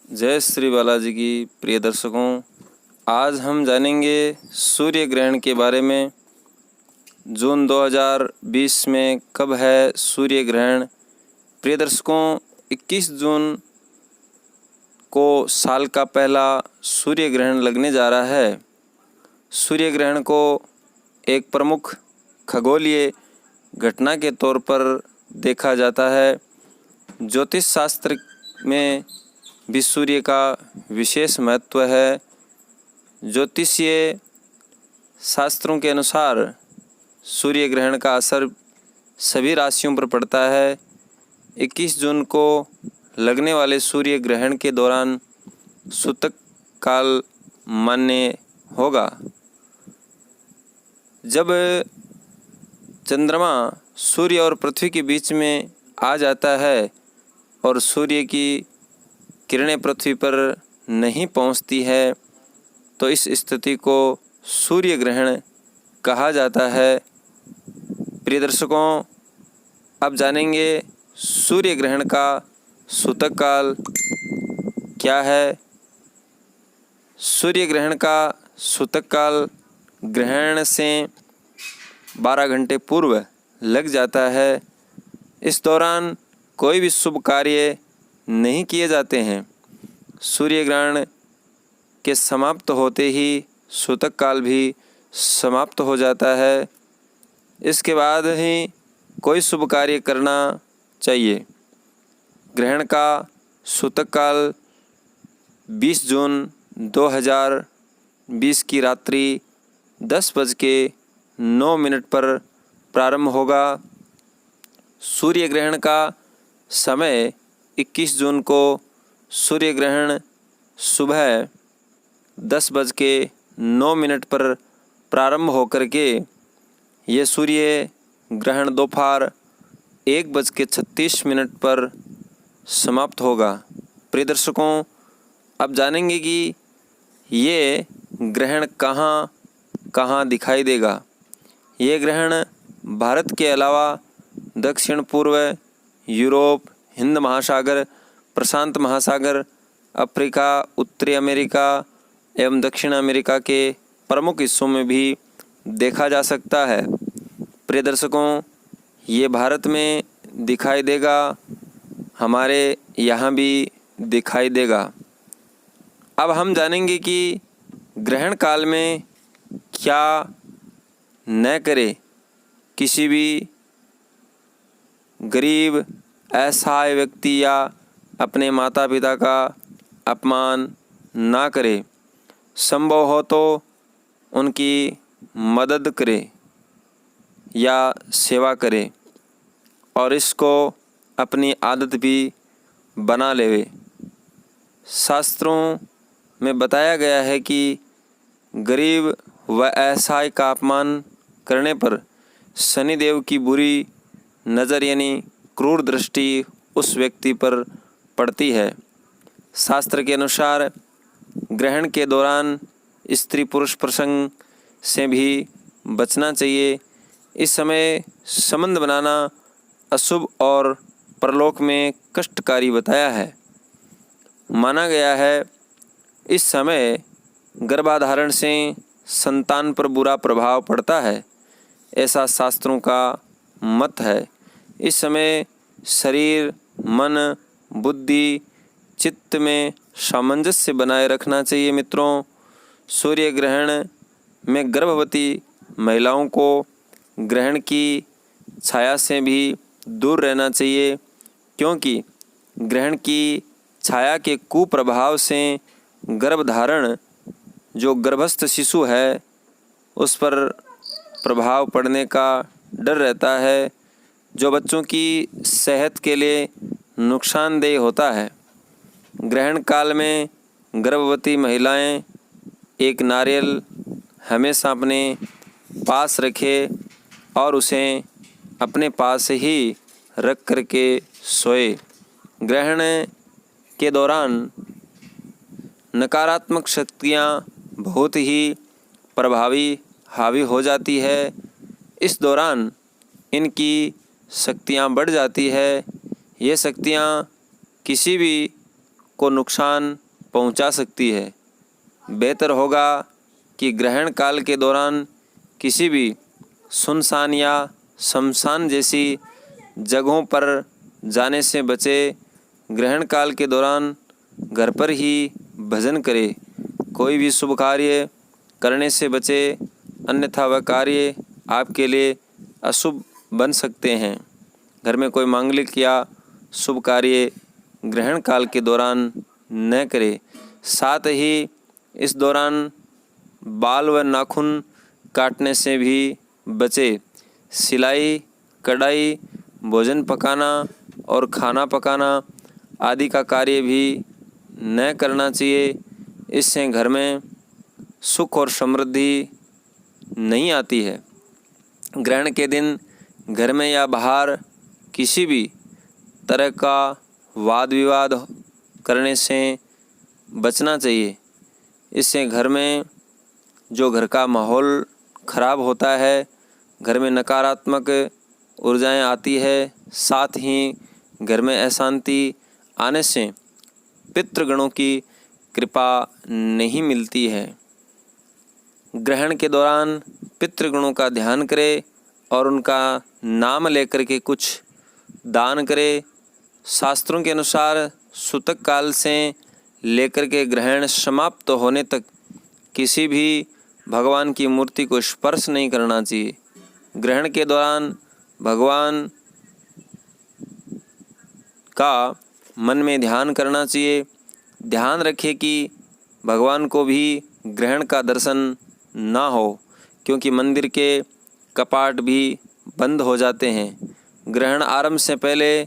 जय श्री बालाजी की प्रिय दर्शकों, आज हम जानेंगे सूर्य ग्रहण के बारे में। जून 2020 में कब है सूर्य ग्रहण। प्रिय दर्शकों, 21 जून को साल का पहला सूर्य ग्रहण लगने जा रहा है। सूर्य ग्रहण को एक प्रमुख खगोलीय घटना के तौर पर देखा जाता है। ज्योतिष शास्त्र में भी सूर्य का विशेष महत्व है। ज्योतिषीय शास्त्रों के अनुसार सूर्य ग्रहण का असर सभी राशियों पर पड़ता है। 21 जून को लगने वाले सूर्य ग्रहण के दौरान सूतक काल मान्य होगा। जब चंद्रमा सूर्य और पृथ्वी के बीच में आ जाता है और सूर्य की किरणें पृथ्वी पर नहीं पहुंचती है, तो इस स्थिति को सूर्य ग्रहण कहा जाता है। प्रिय दर्शकों, अब जानेंगे सूर्य ग्रहण का सूतक काल क्या है। सूर्य ग्रहण का सूतक काल ग्रहण से 12 घंटे पूर्व लग जाता है। इस दौरान कोई भी शुभ कार्य नहीं किए जाते हैं। सूर्य ग्रहण के समाप्त होते ही सूतक काल भी समाप्त हो जाता है। इसके बाद ही कोई शुभ कार्य करना चाहिए। ग्रहण का सूतक काल 20 जून 2020 की रात्रि 10:09 पर प्रारंभ होगा। सूर्य ग्रहण का समय 21 जून को सूर्य ग्रहण सुबह 10:09 पर प्रारंभ होकर के ये सूर्य ग्रहण दोपहर 1:36 पर समाप्त होगा। प्रिय दर्शकों, अब जानेंगे कि ये ग्रहण कहाँ कहाँ दिखाई देगा। ये ग्रहण भारत के अलावा दक्षिण पूर्व, यूरोप, हिंद महासागर, प्रशांत महासागर, अफ्रीका, उत्तरी अमेरिका एवं दक्षिण अमेरिका के प्रमुख हिस्सों में भी देखा जा सकता है। प्रिय दर्शकों, ये भारत में दिखाई देगा, हमारे यहाँ भी दिखाई देगा। अब हम जानेंगे कि ग्रहण काल में क्या न करें। किसी भी गरीब असहाय व्यक्ति या अपने माता पिता का अपमान ना करे। संभव हो तो उनकी मदद करे या सेवा करे और इसको अपनी आदत भी बना लेवे। शास्त्रों में बताया गया है कि गरीब व असहाय का अपमान करने पर शनिदेव की बुरी नज़र यानी क्रूर दृष्टि उस व्यक्ति पर पड़ती है। शास्त्र के अनुसार ग्रहण के दौरान स्त्री पुरुष प्रसंग से भी बचना चाहिए। इस समय संबंध बनाना अशुभ और परलोक में कष्टकारी बताया है। माना गया है इस समय गर्भाधारण से संतान पर बुरा प्रभाव पड़ता है, ऐसा शास्त्रों का मत है। इस समय शरीर, मन, बुद्धि, चित्त में सामंजस्य बनाए रखना चाहिए। मित्रों, सूर्य ग्रहण में गर्भवती महिलाओं को ग्रहण की छाया से भी दूर रहना चाहिए, क्योंकि ग्रहण की छाया के कुप्रभाव से गर्भधारण जो गर्भस्थ शिशु है उस पर प्रभाव पड़ने का डर रहता है, जो बच्चों की सेहत के लिए नुकसानदेह होता है। ग्रहण काल में गर्भवती महिलाएं एक नारियल हमेशा अपने पास रखे और उसे अपने पास ही रख करके सोए। ग्रहण के दौरान नकारात्मक शक्तियाँ बहुत ही प्रभावी हावी हो जाती है। इस दौरान इनकी शक्तियाँ बढ़ जाती है। ये शक्तियाँ किसी भी को नुकसान पहुंचा सकती है। बेहतर होगा कि ग्रहण काल के दौरान किसी भी सुनसान या शमशान जैसी जगहों पर जाने से बचे। ग्रहण काल के दौरान घर पर ही भजन करें। कोई भी शुभ कार्य करने से बचे, अन्यथा वह कार्य आपके लिए अशुभ बन सकते हैं। घर में कोई मांगलिक या शुभ कार्य ग्रहण काल के दौरान न करें। साथ ही इस दौरान बाल व नाखून काटने से भी बचे। सिलाई, कढ़ाई, भोजन पकाना और खाना पकाना आदि का कार्य भी न करना चाहिए। इससे घर में सुख और समृद्धि नहीं आती है। ग्रहण के दिन घर में या बाहर किसी भी तरह का वाद विवाद करने से बचना चाहिए। इससे घर में जो घर का माहौल खराब होता है, घर में नकारात्मक ऊर्जाएं आती है। साथ ही घर में अशांति आने से पितृगणों की कृपा नहीं मिलती है। ग्रहण के दौरान पितृगणों का ध्यान करें और उनका नाम लेकर के कुछ दान करें। शास्त्रों के अनुसार सूतक काल से लेकर के ग्रहण समाप्त होने तक किसी भी भगवान की मूर्ति को स्पर्श नहीं करना चाहिए। ग्रहण के दौरान भगवान का मन में ध्यान करना चाहिए। ध्यान रखें कि भगवान को भी ग्रहण का दर्शन ना हो, क्योंकि मंदिर के कपाट भी बंद हो जाते हैं। ग्रहण आरंभ से पहले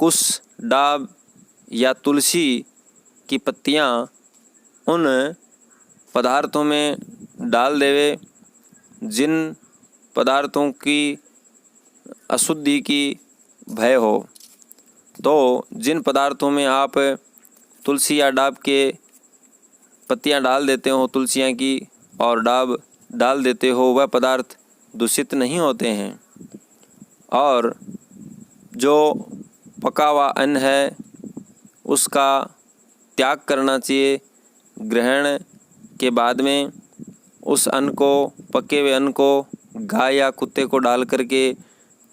कुश, डाब या तुलसी की पत्तियां उन पदार्थों में डाल देवे जिन पदार्थों की अशुद्धि की भय हो। तो जिन पदार्थों में आप तुलसी या डाब के पत्तियां डाल देते हो, तुलसियाँ की और डाब डाल देते हो, वह पदार्थ दूषित नहीं होते हैं। और जो पका हुआ अन्न है उसका त्याग करना चाहिए। ग्रहण के बाद में उस अन्न को, पके हुए अन्न को गाय या कुत्ते को डाल करके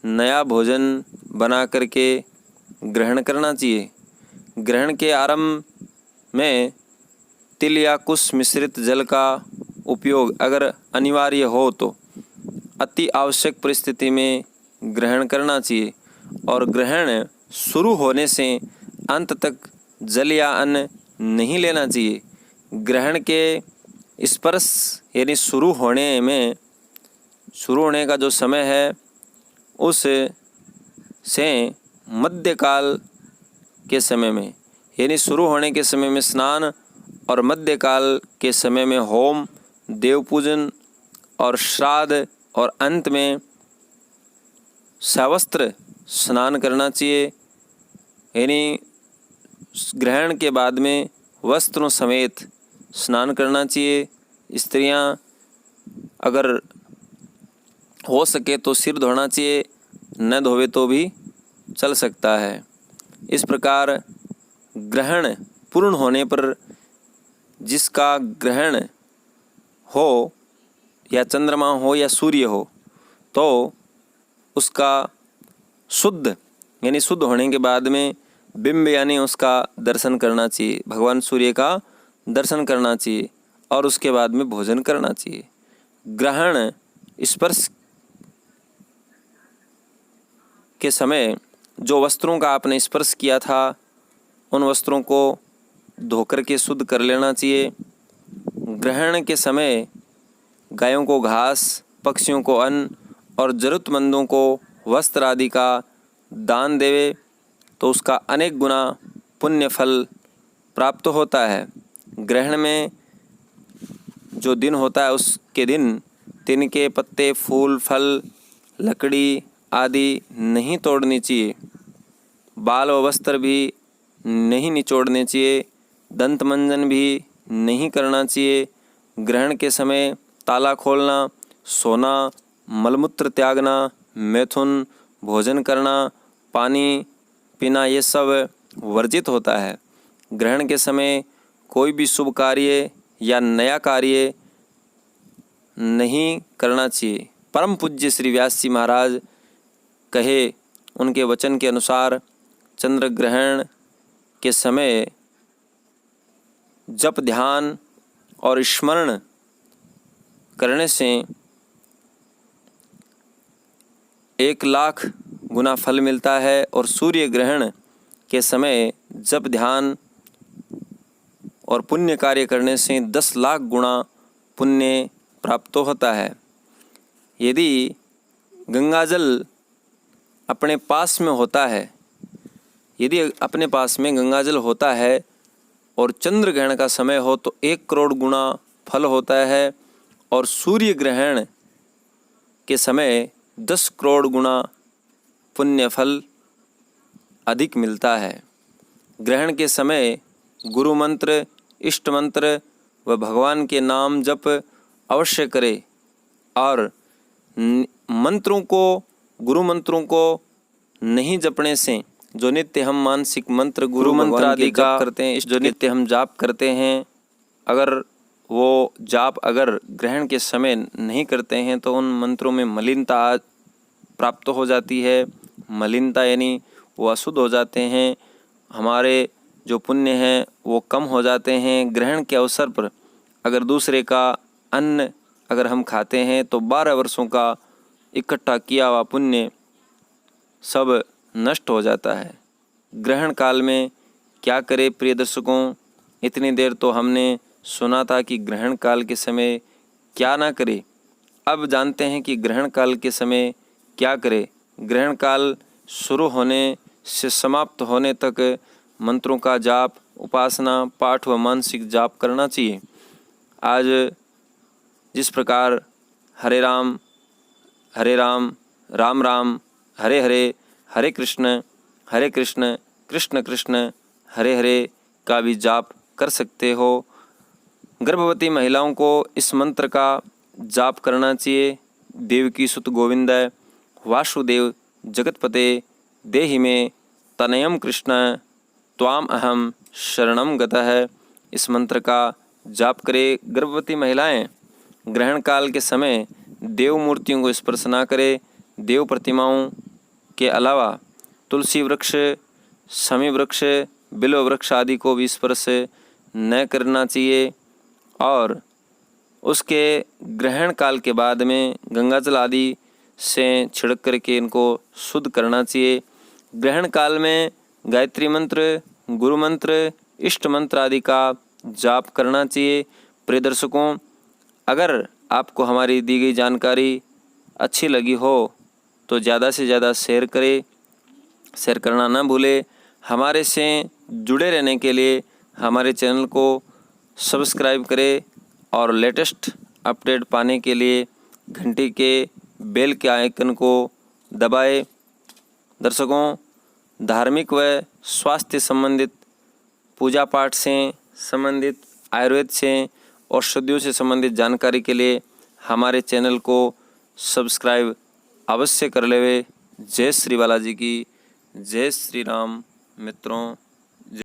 नया भोजन बना करके ग्रहण करना चाहिए। ग्रहण के आरंभ में तिल या कुश मिश्रित जल का उपयोग अगर अनिवार्य हो तो अति आवश्यक परिस्थिति में ग्रहण करना चाहिए। और ग्रहण शुरू होने से अंत तक जल या अन्न नहीं लेना चाहिए। ग्रहण के स्पर्श यानी शुरू होने का जो समय है उस से मध्यकाल के समय में, यानी शुरू होने के समय में स्नान और मध्यकाल के समय में होम, देव पूजन और श्राद्ध और अंत में सवस्त्र स्नान करना चाहिए। यानी ग्रहण के बाद में वस्त्रों समेत स्नान करना चाहिए। स्त्रियां अगर हो सके तो सिर धोना चाहिए, न धोवे तो भी चल सकता है। इस प्रकार ग्रहण पूर्ण होने पर जिसका ग्रहण हो या चंद्रमा हो या सूर्य हो तो उसका शुद्ध यानी शुद्ध होने के बाद में बिंब यानी उसका दर्शन करना चाहिए, भगवान सूर्य का दर्शन करना चाहिए और उसके बाद में भोजन करना चाहिए। ग्रहण स्पर्श के समय जो वस्त्रों का आपने स्पर्श किया था उन वस्त्रों को धोकर के शुद्ध कर लेना चाहिए। ग्रहण के समय गायों को घास, पक्षियों को अन्न और ज़रूरतमंदों को वस्त्र आदि का दान देवे तो उसका अनेक गुना पुण्य फल प्राप्त होता है। ग्रहण में जो दिन होता है उसके दिन तिनके, पत्ते, फूल, फल, लकड़ी आदि नहीं तोड़नी चाहिए। बाल व वस्त्र भी नहीं निचोड़ने चाहिए। दंत मंजन भी नहीं करना चाहिए। ग्रहण के समय ताला खोलना, सोना, मलमूत्र त्यागना, मैथुन, भोजन करना, पानी पीना ये सब वर्जित होता है। ग्रहण के समय कोई भी शुभ कार्य या नया कार्य नहीं करना चाहिए। परम पूज्य श्री व्यास जी महाराज कहे, उनके वचन के अनुसार चंद्र ग्रहण के समय जप ध्यान और स्मरण करने से 1,00,000 गुना फल मिलता है और सूर्य ग्रहण के समय जप ध्यान और पुण्य कार्य करने से 10,00,000 गुना पुण्य प्राप्त होता है। यदि गंगाजल अपने पास में होता है, यदि अपने पास में गंगाजल होता है और चंद्र ग्रहण का समय हो तो 1 करोड़ गुना फल होता है और सूर्य ग्रहण के समय 10 करोड़ गुना पुण्य फल अधिक मिलता है। ग्रहण के समय गुरु मंत्र, इष्ट मंत्र व भगवान के नाम जप अवश्य करें और मंत्रों को, गुरु मंत्रों को नहीं जपने से, जो नित्य हम मानसिक मंत्र गुरु मंत्र आदि जाप करते हैं, जो नित्य हम जाप करते हैं, अगर वो जाप अगर ग्रहण के समय नहीं करते हैं तो उन मंत्रों में मलिनता प्राप्त हो जाती है। मलिनता यानी वो अशुद्ध हो जाते हैं, हमारे जो पुण्य हैं वो कम हो जाते हैं। ग्रहण के अवसर पर अगर दूसरे का अन्न अगर हम खाते हैं तो 12 वर्षों का इकट्ठा किया हुआ पुण्य सब नष्ट हो जाता है। ग्रहण काल में क्या करें प्रिय दर्शकों, इतनी देर तो हमने सुना था कि ग्रहण काल के समय क्या ना करें। अब जानते हैं कि ग्रहण काल के समय क्या करें। ग्रहण काल शुरू होने से समाप्त होने तक मंत्रों का जाप, उपासना, पाठ व मानसिक जाप करना चाहिए। आज जिस प्रकार हरे राम राम राम हरे हरे, हरे कृष्ण कृष्ण कृष्ण हरे हरे का भी जाप कर सकते हो। गर्भवती महिलाओं को इस मंत्र का जाप करना चाहिए। देवकी सुत गोविंद वासुदेव जगतपते देहि में तनयम कृष्ण त्वाम अहम शरणम गतः। इस मंत्र का जाप करें। गर्भवती महिलाएं ग्रहण काल के समय देव मूर्तियों को स्पर्श ना करें। देव प्रतिमाओं के अलावा तुलसी वृक्ष, शमी वृक्ष, बिल्व वृक्ष आदि को भी स्पर्श न करना चाहिए। और उसके ग्रहण काल के बाद में गंगाजल आदि से छिड़क करके इनको शुद्ध करना चाहिए। ग्रहण काल में गायत्री मंत्र, गुरु मंत्र, इष्ट मंत्र आदि का जाप करना चाहिए। प्रिय दर्शकों, अगर आपको हमारी दी गई जानकारी अच्छी लगी हो तो ज़्यादा से ज़्यादा शेयर करें, शेयर करना ना भूलें। हमारे से जुड़े रहने के लिए हमारे चैनल को सब्सक्राइब करें और लेटेस्ट अपडेट पाने के लिए घंटी के बेल के आइकन को दबाएं। दर्शकों, धार्मिक व स्वास्थ्य संबंधित, पूजा पाठ से संबंधित, आयुर्वेद से, औषधियों से संबंधित जानकारी के लिए हमारे चैनल को सब्सक्राइब अवश्य कर लेवे। जय श्री बालाजी की, जय श्री राम। मित्रों,